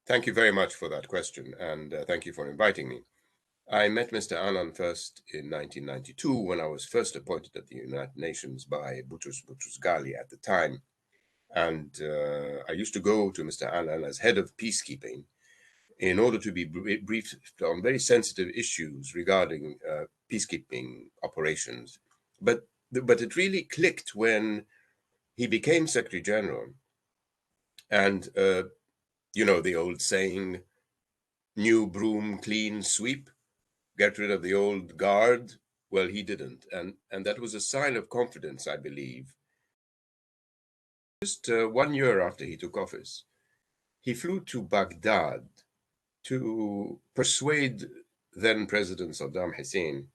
Thank you very much for that question, and thank you for inviting me. I met Mr. Annan first in 1992 when I was first appointed at the United Nations by Boutros Ghali at the time. And I used to go to Mr. Annan as head of peacekeeping in order to be briefed on very sensitive issues regarding peacekeeping operations. But it really clicked when he became Secretary General. And, the old saying, new broom, clean sweep, get rid of the old guard. Well, he didn't. And that was a sign of confidence, I believe. Just 1 year after he took office, he flew to Baghdad to persuade then President Saddam Hussein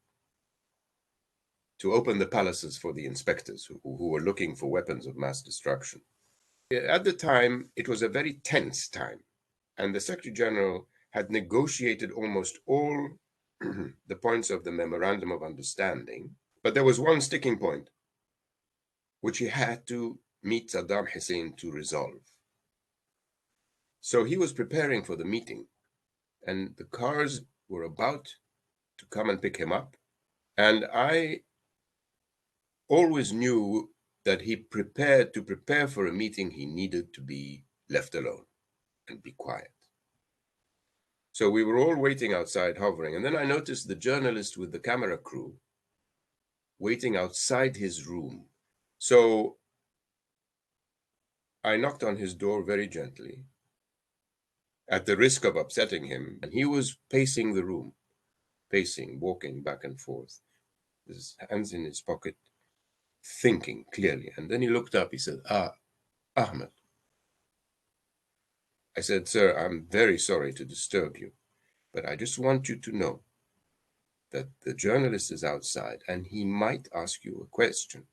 to open the palaces for the inspectors who were looking for weapons of mass destruction. At the time, it was a very tense time, and the Secretary General had negotiated almost all the points of the Memorandum of Understanding, but there was one sticking point, which he had to meet Saddam Hussein to resolve. So he was preparing for the meeting, and the cars were about to come and pick him up. And I always knew that he prepared to prepare for a meeting, he needed to be left alone and be quiet. So we were all waiting outside, hovering. And then I noticed the journalist with the camera crew waiting outside his room. So I knocked on his door very gently, at the risk of upsetting him. And he was pacing the room, walking back and forth, his hands in his pocket, thinking clearly. And then he looked up, he said, Ahmed. I said, sir, I'm very sorry to disturb you, but I just want you to know that the journalist is outside and he might ask you a question.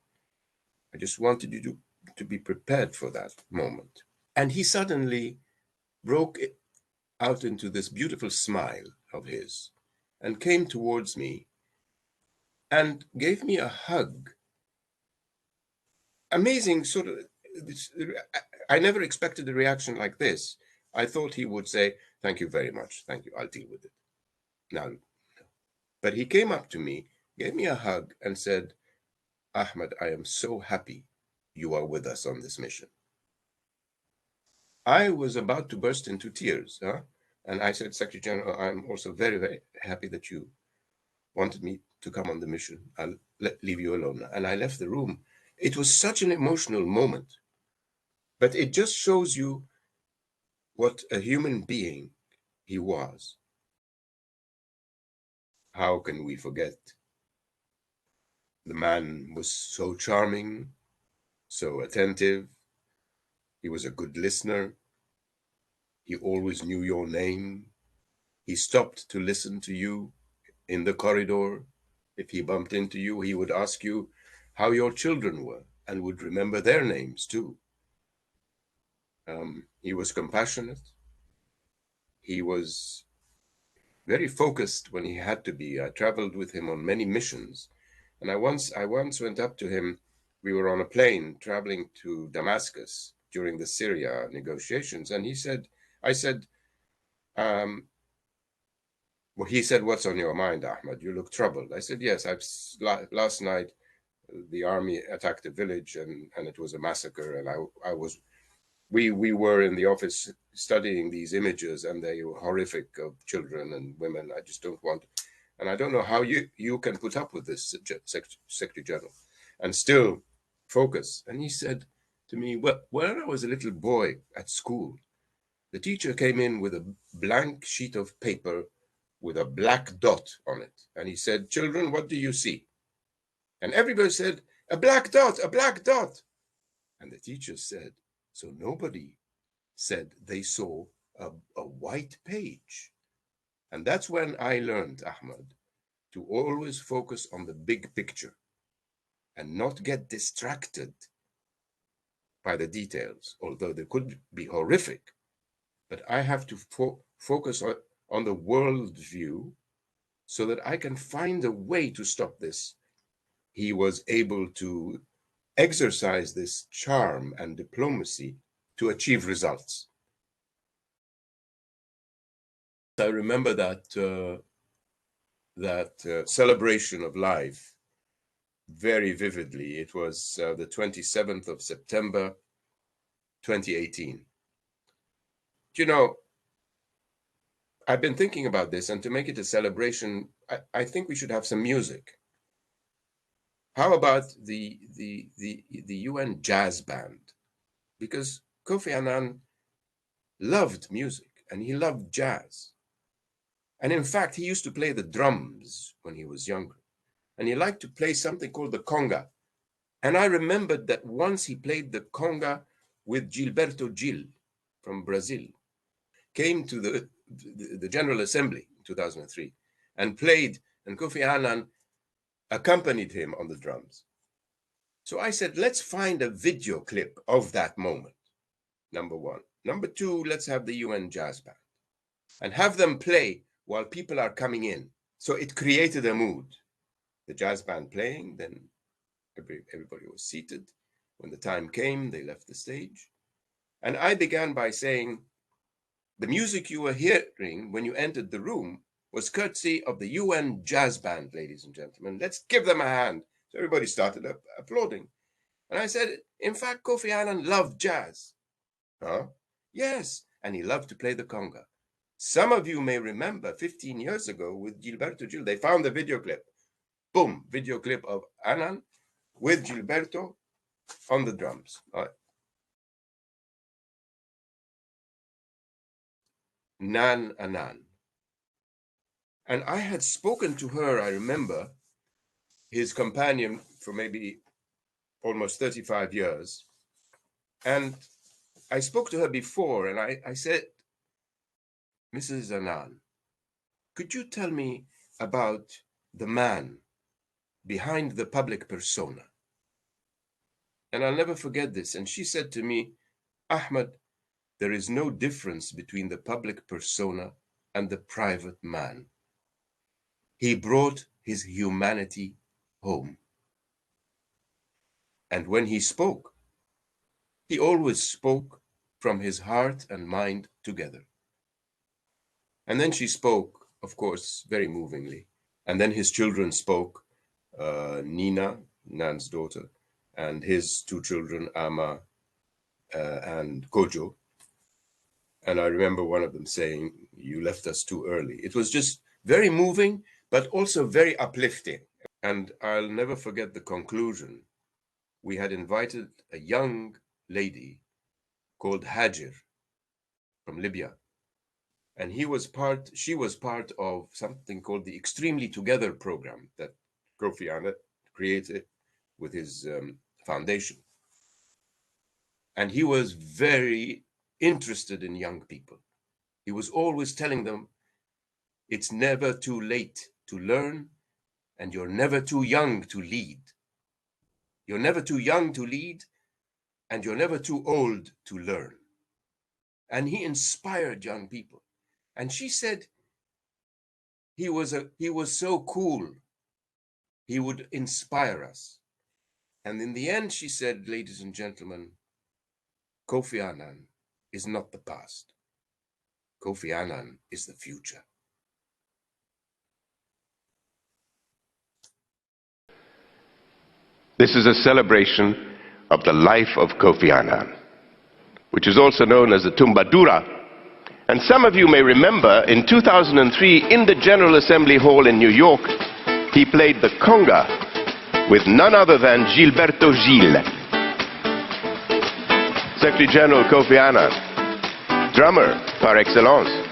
I just wanted you to be prepared for that moment. And he suddenly broke out into this beautiful smile of his and came towards me and gave me a hug. Amazing sort of, I never expected a reaction like this. I thought he would say, thank you very much. Thank you. I'll deal with it. Now, but he came up to me, gave me a hug and said, Ahmed, I am so happy you are with us on this mission. I was about to burst into tears. And I said, Secretary General, I'm also very, very happy that you wanted me to come on the mission. I'll leave you alone. And I left the room. It was such an emotional moment. But it just shows you what a human being he was. How can we forget? The man was so charming, so attentive. He was a good listener. He always knew your name. He stopped to listen to you in the corridor. If he bumped into you, he would ask you how your children were and would remember their names too. He was compassionate. He was very focused when he had to be. I traveled with him on many missions. And I once went up to him. We were on a plane traveling to Damascus during the Syria negotiations. And he said, he said, what's on your mind, Ahmed? You look troubled. I said, yes, last night the army attacked a village and it was a massacre. And we were in the office studying these images and they were horrific of children and women. I just don't want, and I don't know how you can put up with this, Secretary General, and still focus. And he said to me, well, when I was a little boy at school, the teacher came in with a blank sheet of paper with a black dot on it. And he said, children, what do you see? And everybody said, a black dot, a black dot. And the teacher said, so nobody said they saw a white page. And that's when I learned, Ahmed, to always focus on the big picture and not get distracted by the details, although they could be horrific. But I have to focus on the world view so that I can find a way to stop this. He was able to exercise this charm and diplomacy to achieve results. I remember that celebration of life very vividly. It was the 27th of September, 2018. You know, I've been thinking about this, and to make it a celebration, I think we should have some music. How about the UN jazz band? Because Kofi Annan loved music and he loved jazz. And in fact, he used to play the drums when he was younger. And he liked to play something called the conga. And I remembered that once he played the conga with Gilberto Gil from Brazil, came to the General Assembly in 2003 and played, and Kofi Annan accompanied him on the drums. So I said, let's find a video clip of that moment, number one. Number two, let's have the UN jazz band and have them play while people are coming in. So it created a mood. The jazz band playing, then everybody was seated. When the time came, they left the stage. And I began by saying, the music you were hearing when you entered the room was courtesy of the UN jazz band, ladies and gentlemen. Let's give them a hand. So everybody started applauding. And I said, in fact, Kofi Annan loved jazz. Huh? Yes, and he loved to play the conga. Some of you may remember 15 years ago with Gilberto Gil, they found the video clip. Boom, video clip of Annan with Gilberto on the drums. All right. Nan Annan. And I had spoken to her, I remember, his companion for maybe almost 35 years. And I spoke to her before, and I said, Mrs. Annan, could you tell me about the man behind the public persona? And I'll never forget this. And she said to me, Ahmad, there is no difference between the public persona and the private man. He brought his humanity home. And when he spoke, he always spoke from his heart and mind together. And then she spoke, of course, very movingly. And then his children spoke, Nina, Nan's daughter, and his two children, Ama and Kojo. And I remember one of them saying, you left us too early. It was just very moving, but also very uplifting. And I'll never forget the conclusion. We had invited a young lady called Hajir from Libya. And she was part of something called the Extremely Together program that Kofi Annan created with his foundation. And he was very interested in young people. He was always telling them, it's never too late to learn, and you're never too young to lead. You're never too young to lead, and you're never too old to learn. And he inspired young people. And she said he was so cool. He would inspire us. And in the end, she said, ladies and gentlemen, Kofi Annan is not the past. Kofi Annan is the future. This is a celebration of the life of Kofi Annan, which is also known as the Tumbadura. And some of you may remember in 2003 in the General Assembly Hall in New York, he played the conga with none other than Gilberto Gil. Secretary General Kofi Annan, drummer par excellence.